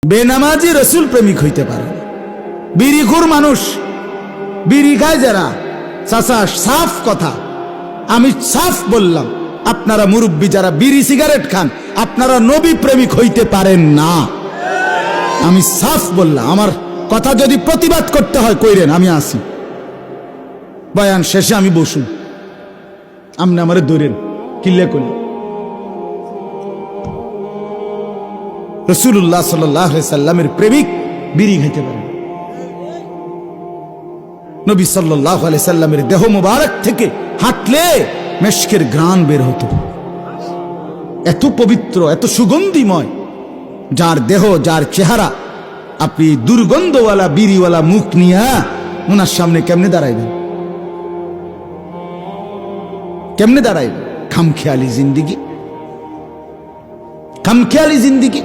বেনামাজি রসুল প্রেমিক হইতে পারে। বিড়িখোর মানুষ, বিড়ি খায় যারা, চাচা সাফ কথা, আমি সাফ বললাম, আপনারা মুরব্বী যারা বিড়ি সিগারেট খান, আপনারা নবী প্রেমিক হইতে পারেন না। আমি সাফ বললাম, আমার কথা যদি প্রতিবাদ করতে হয় কইরেন, আমি আসি, বয়ান শেষে আমি বসুন, আপনি আমারে ধরেন কিল্লে করলেন। রাসূলুল্লাহ সাল্লাল্লাহু আলাইহি সাল্লামের প্রেমিক বিড়ি খাইতে পারে। নবী সাল্লাল্লাহু আলাইহি সাল্লামের দেহ মুবারক থেকে হাঁটলে মেশকের ঘ্রাণ বের হতো, এত পবিত্র, এত সুগন্ধিময়। যার দেহ, যার চেহারা, আপনি দুর্গন্ধওয়ালা বিড়িওয়ালা মুখ নিয়ে ওনার সামনে কেমনে দাঁড়াইবেন? কেমনে দাঁড়াইবেন? খামখেয়ালি জিন্দিগি, খামখেয়ালি জিন্দিগি।